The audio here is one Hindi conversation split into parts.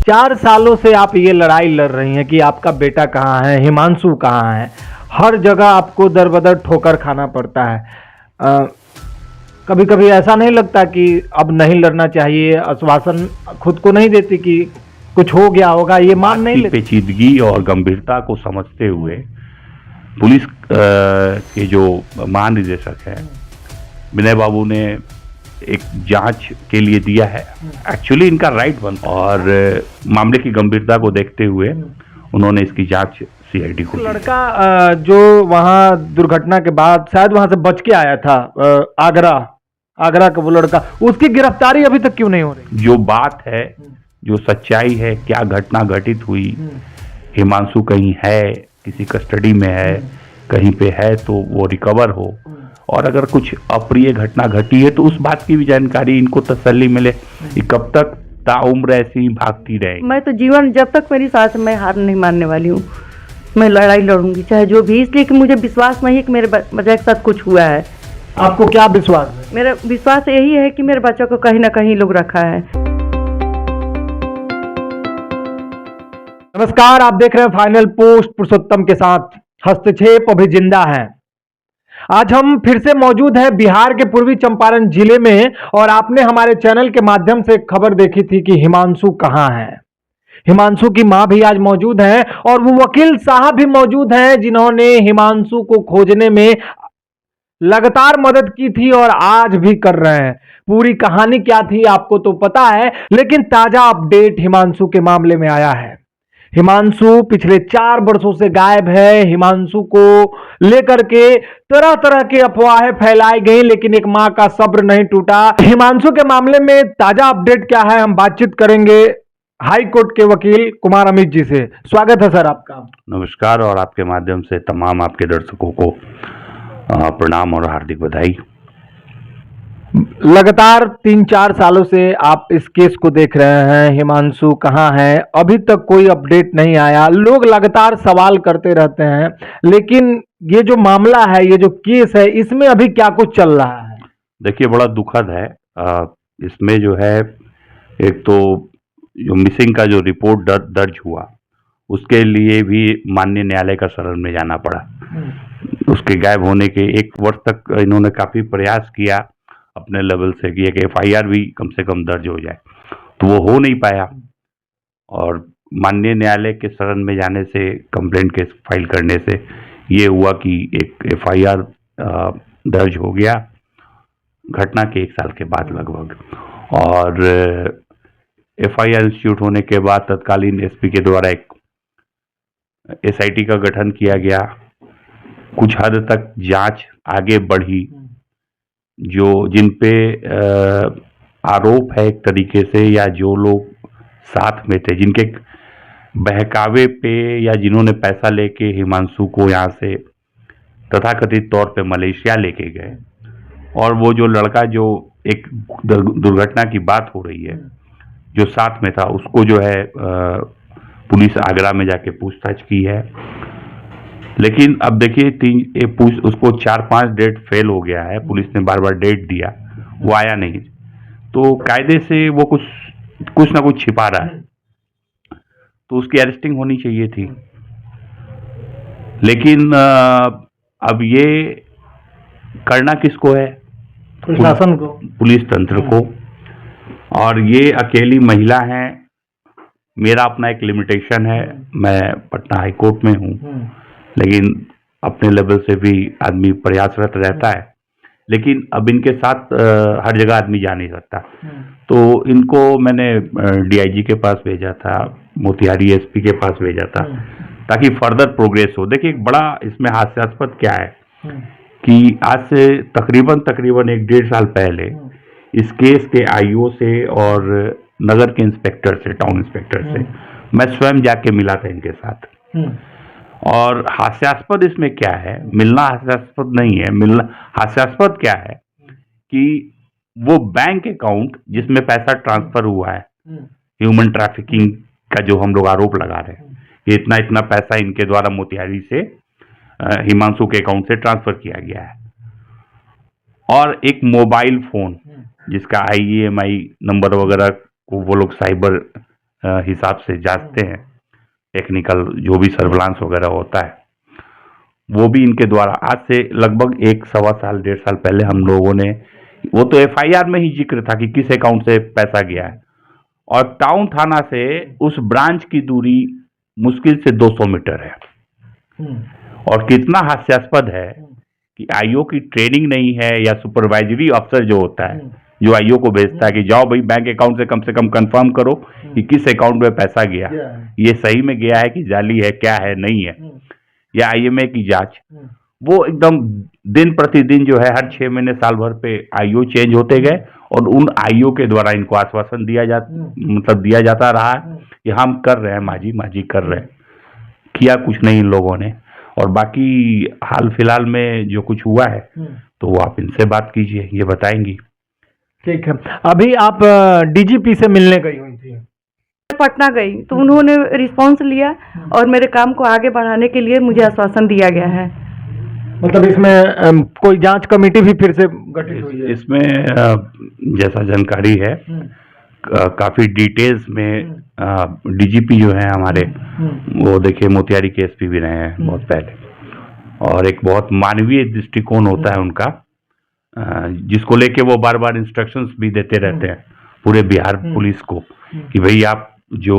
4 सालों से आप ये लड़ाई लड़ रही हैं कि आपका बेटा कहाँ है, हिमांशु कहाँ है। हर जगह आपको दर बदर ठोकर खाना पड़ता है। कभी कभी ऐसा नहीं लगता कि अब नहीं लड़ना चाहिए, आश्वासन खुद को नहीं देती कि कुछ हो गया होगा, ये मान नहीं लेती? पेचीदगी और गंभीरता को समझते हुए पुलिस के जो महानिदेशक है विनय बाबू ने एक जांच के लिए दिया है। एक्चुअली इनका राइट बनता और मामले की गंभीरता को देखते हुए उन्होंने इसकी जांच सीआईडी को। लड़का जो वहां दुर्घटना के बाद शायद वहां से बच के आया था, आगरा का वो लड़का, उसकी गिरफ्तारी अभी तक क्यों नहीं हो रही? जो बात है, जो सच्चाई है, क्या घटना घटित हुई, हिमांशु कहीं है, किसी कस्टडी में है, कहीं पे है तो वो रिकवर हो, और अगर कुछ अप्रिय घटना घटी है तो उस बात की भी जानकारी इनको तसल्ली मिले कि कब तक ताउम्र ऐसी ही भागती रहेगी। मैं तो जीवन जब तक मेरी सांस मैं हार नहीं मानने वाली हूँ। मैं लड़ाई लड़ूंगी चाहे जो भी, इसलिए कि मुझे विश्वास नहीं है कि मेरे बच्चे के साथ कुछ हुआ है। आपको क्या विश्वास है? मेरा विश्वास यही है कि मेरे बच्चों को कहीं ना कहीं लोग रखा है। नमस्कार, आप देख रहे हैं फाइनल पोस्ट पुरुषोत्तम के साथ। हस्तक्षेप अभी जिंदा है। आज हम फिर से मौजूद हैं बिहार के पूर्वी चंपारण जिले में, और आपने हमारे चैनल के माध्यम से खबर देखी थी कि हिमांशु कहां है। हिमांशु की मां भी आज मौजूद हैं और वो वकील साहब भी मौजूद हैं जिन्होंने हिमांशु को खोजने में लगातार मदद की थी और आज भी कर रहे हैं। पूरी कहानी क्या थी आपको तो पता है, लेकिन ताजा अपडेट हिमांशु के मामले में आया है। हिमांशु पिछले 4 वर्षों से गायब है। हिमांशु को लेकर के तरह तरह की अफवाहें फैलाई गई, लेकिन एक मां का सब्र नहीं टूटा। हिमांशु के मामले में ताजा अपडेट क्या है, हम बातचीत करेंगे हाई कोर्ट के वकील कुमार अमित जी से। स्वागत है सर आपका। नमस्कार, और आपके माध्यम से तमाम आपके दर्शकों को प्रणाम और हार्दिक बधाई। लगातार 3-4 सालों से आप इस केस को देख रहे हैं। हिमांशु कहाँ है, अभी तक कोई अपडेट नहीं आया। लोग लगातार सवाल करते रहते हैं, लेकिन ये जो मामला है, ये जो केस है, इसमें अभी क्या कुछ चल रहा है? देखिए, बड़ा दुखद है। इसमें जो है, एक तो जो मिसिंग का जो रिपोर्ट दर्ज हुआ, उसके लिए भी माननीय न्यायालय का शरण में जाना पड़ा। उसके गायब होने के 1 वर्ष तक इन्होंने काफी प्रयास किया अपने लेवल से कि एक एफआईआर भी कम से कम दर्ज हो जाए, तो वो हो नहीं पाया। और माननीय न्यायालय के शरण में जाने से, कंप्लेंट केस फाइल करने से ये हुआ कि एक एफआईआर दर्ज हो गया घटना के 1 साल के बाद लगभग। और एफआईआर इंस्टीट्यूट होने के बाद तत्कालीन एसपी के द्वारा एक एसआईटी का गठन किया गया। कुछ हद तक जांच आगे बढ़ी। जो जिन पे आरोप है एक तरीके से, या जो लोग साथ में थे, जिनके बहकावे पे या जिन्होंने पैसा लेके हिमांशु को यहाँ से तथाकथित तौर पे मलेशिया लेके गए, और वो जो लड़का जो एक दुर्घटना की बात हो रही है जो साथ में था, उसको जो है पुलिस आगरा में जाके पूछताछ की है। लेकिन अब देखिए, उसको 4-5 डेट फेल हो गया है। पुलिस ने बार बार डेट दिया, वो आया नहीं, तो कायदे से वो कुछ ना कुछ छिपा रहा है, तो उसकी अरेस्टिंग होनी चाहिए थी। लेकिन अब ये करना किसको है? प्रशासन को, पुलिस तंत्र को। और ये अकेली महिला है। मेरा अपना एक लिमिटेशन है, मैं पटना हाई कोर्ट में हूँ, लेकिन अपने लेवल से भी आदमी प्रयासरत रहता है। लेकिन अब इनके साथ हर जगह आदमी जा नहीं सकता, तो इनको मैंने डीआईजी के पास भेजा था, मोतिहारी एसपी के पास भेजा था, ताकि फर्दर प्रोग्रेस हो। देखिए, एक बड़ा इसमें हास्यास्पद क्या है कि आज से तकरीबन 1-1.5 साल पहले इस केस के आईओ से और नगर के इंस्पेक्टर से, टाउन इंस्पेक्टर से मैं स्वयं जाके मिला था इनके साथ। और हास्यास्पद इसमें क्या है, मिलना हास्यास्पद नहीं है, मिलना हास्यास्पद क्या है कि वो बैंक अकाउंट जिसमें पैसा ट्रांसफर हुआ है, ह्यूमन ट्रैफिकिंग का जो हम लोग आरोप लगा रहे हैं कि इतना इतना पैसा इनके द्वारा मोतिहारी से हिमांशु के अकाउंट से ट्रांसफर किया गया है, और एक मोबाइल फोन जिसका IEMI नंबर वगैरह को वो लोग साइबर हिसाब से जांचते हैं, टेक्निकल जो भी सर्विलांस वगैरह होता है वो भी इनके द्वारा आज से लगभग 1-1.25 साल 1.5 साल पहले हम लोगों ने, वो तो एफआईआर में ही जिक्र था कि किस अकाउंट से पैसा गया है, और टाउन थाना से उस ब्रांच की दूरी मुश्किल से 200 मीटर है। और कितना हास्यास्पद है कि आईओ की ट्रेनिंग नहीं है, या सुपरवाइजरी अफसर जो होता है जो आईओ को भेजता है कि जाओ भाई बैंक अकाउंट से कम कंफर्म करो कि किस अकाउंट में पैसा गया, ये सही में गया है कि जाली है, क्या है नहीं है, या आईएमए की जांच, वो एकदम दिन प्रतिदिन जो है हर 6 महीने साल भर पे आईओ चेंज होते गए, और उन आईओ के द्वारा इनको आश्वासन दिया जाता रहा है कि हम कर रहे हैं, माजी कर रहे हैं, किया कुछ नहीं इन लोगों ने। और बाकी हाल फिलहाल में जो कुछ हुआ है तो वो आप इनसे बात कीजिए, ये बताएंगी। ठीक है, अभी आप डीजीपी से मिलने गई हुई थी? पटना गई तो उन्होंने रिस्पांस लिया और मेरे काम को आगे बढ़ाने के लिए मुझे आश्वासन दिया गया है। मतलब इसमें कोई जांच कमेटी भी फिर से गठित हुई है? इसमें जैसा जानकारी है काफी डिटेल्स में डीजीपी जो है हमारे, वो देखिए मोतिहारी के एसपी भी रहे हैं बहुत पहले, और एक बहुत मानवीय दृष्टिकोण होता है उनका, जिसको लेके वो बार बार इंस्ट्रक्शंस भी देते रहते हैं पूरे बिहार पुलिस को कि भाई आप जो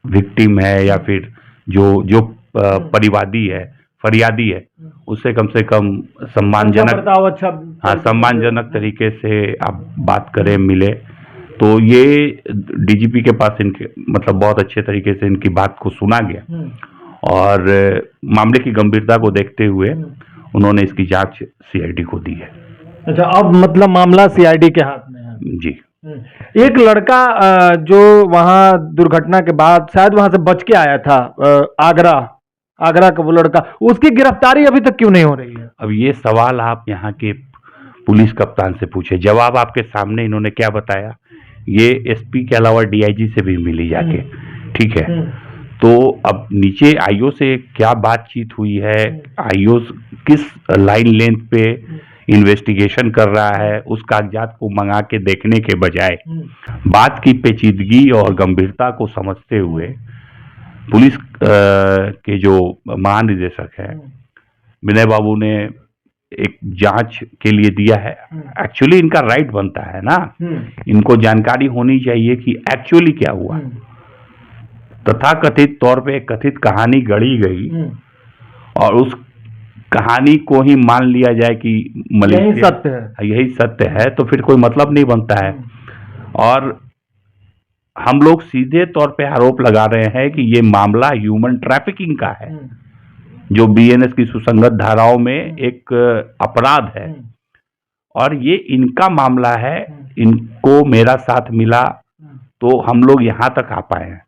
विक्टिम है या फिर जो परिवादी है, फरियादी है, उससे कम से कम सम्मानजनक, हाँ सम्मानजनक तरीके से आप बात करें, मिले। तो ये डीजीपी के पास इनके मतलब बहुत अच्छे तरीके से इनकी बात को सुना गया, और मामले की गंभीरता को देखते हुए उन्होंने इसकी जांच सीआईडी को दी है। अच्छा, अब मतलब मामला सीआईडी के हाथ में है? जी। एक लड़का जो वहां दुर्घटना के बाद शायद वहां से बच के आया था, आगरा का वो लड़का, उसकी गिरफ्तारी अभी तक क्यों नहीं हो रही है? अब ये सवाल आप यहाँ के पुलिस कप्तान से पूछे, जवाब आपके सामने इन्होंने क्या बताया, ये एसपी के अलावा डीआईजी से भी मिली जाके, ठीक है। तो अब नीचे आईओ से क्या बातचीत हुई है, आईओ किस लाइन लेंथ पे इन्वेस्टिगेशन कर रहा है, उस कागजात को मंगा के देखने के बजाय बात की पेचीदगी और गंभीरता को समझते हुए पुलिस के जो महानिदेशक है विनय बाबू ने एक जांच के लिए दिया है। एक्चुअली इनका राइट बनता है ना, इनको जानकारी होनी चाहिए कि एक्चुअली क्या हुआ। तथाकथित तौर पे एक कथित कहानी गढ़ी गई और उस कहानी को ही मान लिया जाए कि यही सत्य है, तो फिर कोई मतलब नहीं बनता है। और हम लोग सीधे तौर पे आरोप लगा रहे हैं कि ये मामला ह्यूमन ट्रैफिकिंग का है, जो बीएनएस की सुसंगत धाराओं में एक अपराध है, और ये इनका मामला है। इनको मेरा साथ मिला तो हम लोग यहाँ तक आ पाए हैं।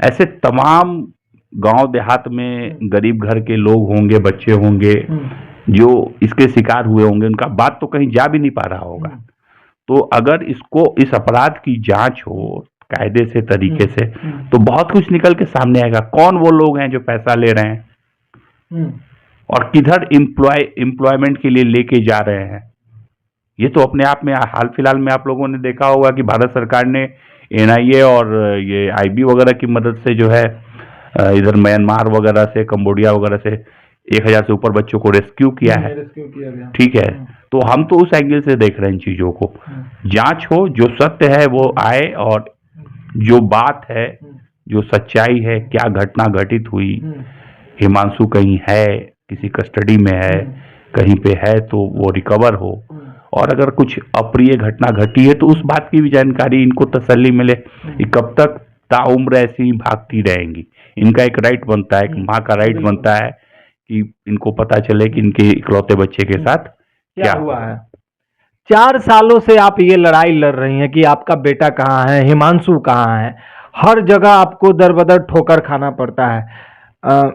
ऐसे तमाम गांव देहात में गरीब घर के लोग होंगे, बच्चे होंगे जो इसके शिकार हुए होंगे, उनका बात तो कहीं जा भी नहीं पा रहा होगा। तो अगर इस अपराध की जांच हो कायदे से, तरीके से, तो बहुत कुछ निकल के सामने आएगा। कौन वो लोग हैं जो पैसा ले रहे हैं और किधर एम्प्लॉयमेंट के लिए लेके जा रहे हैं। ये तो अपने आप में हाल फिलहाल में आप लोगों ने देखा होगा कि भारत सरकार ने एनआईए और ये आईबी वगैरह की मदद से जो है इधर म्यांमार वगैरह से, कंबोडिया वगैरह से 1000 से ऊपर बच्चों को रेस्क्यू किया है, ठीक है। तो हम तो उस एंगल से देख रहे हैं इन चीजों को। जांच हो, जो सत्य है वो आए, और जो बात है, जो सच्चाई है, क्या घटना घटित हुई, हिमांशु कहीं है, किसी कस्टडी में है, कहीं पे है, तो वो रिकवर हो, और अगर कुछ अप्रिय घटना घटी है तो उस बात की भी जानकारी इनको तसल्ली मिले कि कब तक ताउम्र ऐसी ही भागती रहेंगी। इनका एक राइट बनता है, एक माँ का राइट बनता है कि इनको पता चले कि इनके इकलौते बच्चे के साथ क्या हुआ है। 4 सालों से आप ये लड़ाई लड़ रही हैं कि आपका बेटा कहाँ है, हिमांशु कहाँ है। हर जगह आपको दर बदर ठोकर खाना पड़ता है।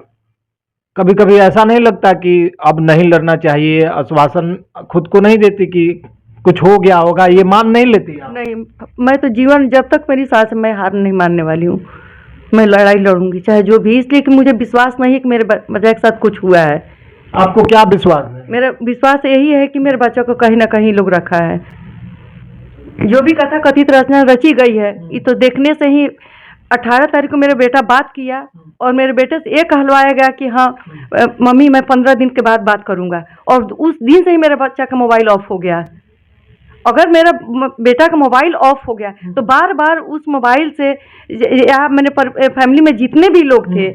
कभी कभी ऐसा नहीं लगता कि अब नहीं लड़ना चाहिए? आश्वासन खुद को नहीं देती कि कुछ हो गया होगा, ये मान नहीं लेती आप? नहीं, मैं तो जीवन जब तक मेरी सांस है मैं हार नहीं मानने वाली हूँ। मैं लड़ाई लड़ूंगी चाहे जो भी, इसलिए कि मुझे विश्वास नहीं है कि मेरे बच्चे के साथ कुछ हुआ है। आपको क्या विश्वास है? मेरा विश्वास यही है कि मेरे बच्चों को कहीं ना कहीं लोग रखा है। जो भी कथा कथित रचना रची गई है, ये तो देखने से ही 18 तारीख को मेरा बेटा बात किया और मेरे बेटे से ये कहलवाया गया कि हाँ मम्मी मैं 15 दिन के बाद बात करूंगा, और उस दिन से ही मेरे बच्चा का मोबाइल ऑफ हो गया। अगर मेरा बेटा का मोबाइल ऑफ हो गया तो बार बार उस मोबाइल से या मैंने फैमिली में जितने भी लोग थे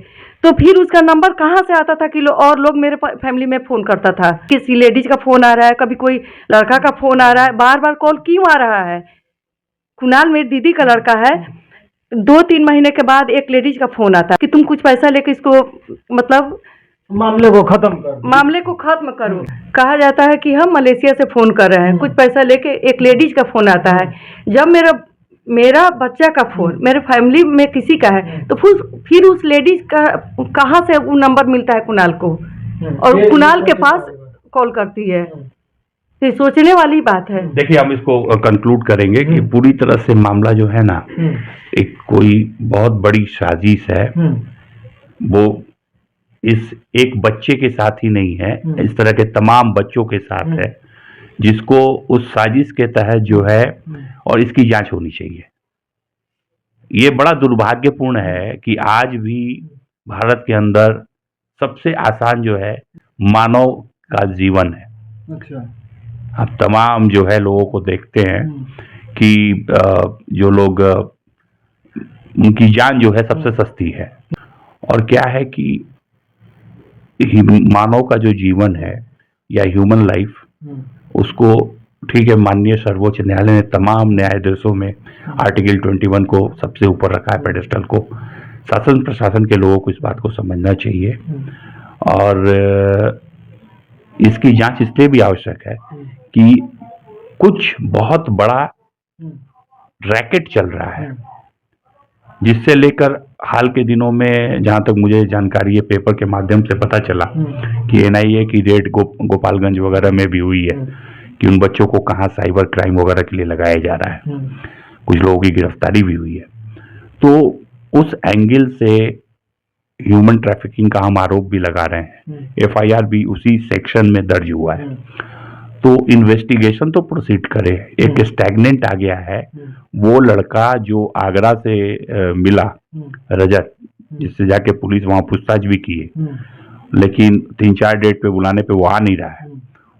तो फिर उसका नंबर कहाँ से आता था कि और लोग मेरे फैमिली में फ़ोन करता था, किसी लेडीज का फ़ोन आ रहा है, कभी कोई लड़का का फ़ोन आ रहा है, बार बार कॉल क्यों आ रहा है। कुणाल मेरी दीदी का लड़का है, 2-3 महीने के बाद एक लेडीज का फ़ोन आता है कि तुम कुछ पैसा लेके इसको मतलब मामले को खत्म करो। कहा जाता है कि हम मलेशिया से फ़ोन कर रहे हैं, कुछ पैसा लेके एक लेडीज का फ़ोन आता है। जब मेरा बच्चा का फ़ोन मेरे फैमिली में किसी का है तो फिर उस लेडीज का कहाँ से वो नंबर मिलता है कुणाल को, और कुणाल के पास कॉल करती है। तो सोचने वाली बात है। देखिए हम इसको कंक्लूड करेंगे कि पूरी तरह से मामला जो है ना एक कोई बहुत बड़ी साजिश है। वो इस एक बच्चे के साथ ही नहीं है, इस तरह के तमाम बच्चों के साथ है, जिसको उस साजिश के तहत जो है और इसकी जांच होनी चाहिए। ये बड़ा दुर्भाग्यपूर्ण है कि आज भी भारत के अंदर सबसे आसान जो है मानव का जीवन है। अच्छा। आप तमाम जो है लोगों को देखते हैं कि जो लोग उनकी जान जो है सबसे सस्ती है, और क्या है कि मानव का जो जीवन है या ह्यूमन लाइफ, उसको ठीक है माननीय सर्वोच्च न्यायालय ने तमाम न्यायाधीशों में आर्टिकल 21 को सबसे ऊपर रखा है पेडेस्टल को। शासन प्रशासन के लोगों को इस बात को समझना चाहिए, और इसकी जांच इसलिए भी आवश्यक है कि कुछ बहुत बड़ा रैकेट चल रहा है, जिससे लेकर हाल के दिनों में जहां तक मुझे जानकारी है पेपर के माध्यम से पता चला कि एनआईए की रेड गोपालगंज वगैरह में भी हुई है कि उन बच्चों को कहां साइबर क्राइम वगैरह के लिए लगाया जा रहा है। कुछ लोगों की गिरफ्तारी भी हुई है। तो उस एंगल से ह्यूमन ट्रैफिकिंग का हम आरोप भी लगा रहे हैं। एफआईआर भी उसी सेक्शन में दर्ज हुआ है। तो इन्वेस्टिगेशन तो प्रोसीड करे। एक स्टैग्नेंट आ गया है, वो लड़का जो आगरा से मिला रजत, जिससे जाके पुलिस वहां पूछताछ भी की है, लेकिन 3-4 डेट पे बुलाने पे वो आ नहीं रहा है।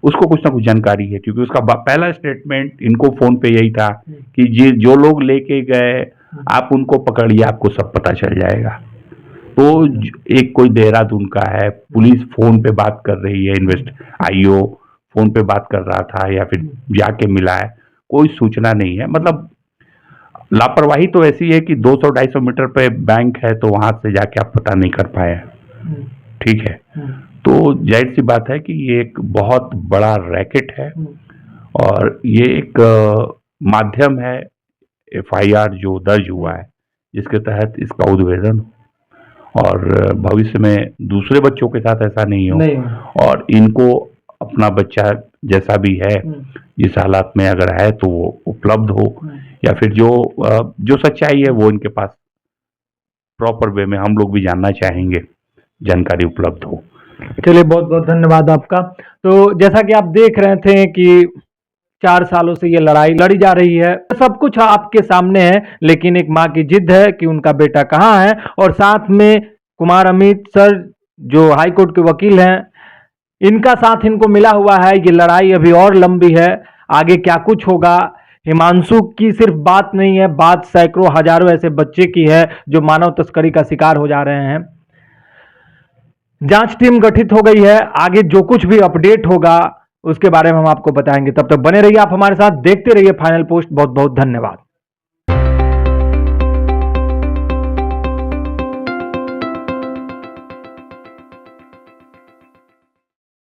उसको कुछ ना कुछ जानकारी है, क्योंकि उसका पहला स्टेटमेंट इनको फोन पे यही था कि जो लोग लेके गए आप उनको पकड़िए, आपको सब पता चल जाएगा। तो एक कोई देहरादून का है, पुलिस फोन पे बात कर रही है, आईओ फोन पे बात कर रहा था या फिर जाके मिला है, कोई सूचना नहीं है। मतलब लापरवाही तो ऐसी है कि 200-250 मीटर पे बैंक है तो वहां से जाके आप पता नहीं कर पाए। ठीक है, तो जाहिर सी बात है कि ये एक बहुत बड़ा रैकेट है, और ये एक माध्यम है एफआईआर जो दर्ज हुआ है, जिसके तहत इसका उद्भेदन और भविष्य में दूसरे बच्चों के साथ ऐसा नहीं हो, और इनको अपना बच्चा जैसा भी है जिस हालात में अगर है तो वो उपलब्ध हो, या फिर जो सच्चाई है वो इनके पास प्रॉपर वे में हम लोग भी जानना चाहेंगे, जानकारी उपलब्ध हो। चलिए, बहुत बहुत धन्यवाद आपका। तो जैसा कि आप देख रहे थे कि 4 सालों से ये लड़ाई लड़ी जा रही है, सब कुछ आपके सामने है, लेकिन एक माँ की जिद है कि उनका बेटा कहाँ है, और साथ में कुमार अमित सर जो हाई कोर्ट के वकील हैं, इनका साथ इनको मिला हुआ है। ये लड़ाई अभी और लंबी है, आगे क्या कुछ होगा। हिमांशु की सिर्फ बात नहीं है, बात सैकड़ों हजारों ऐसे बच्चे की है जो मानव तस्करी का शिकार हो जा रहे हैं। जांच टीम गठित हो गई है, आगे जो कुछ भी अपडेट होगा उसके बारे में हम आपको बताएंगे। तब तक बने रहिए आप हमारे साथ, देखते रहिए फाइनल पोस्ट। बहुत बहुत धन्यवाद।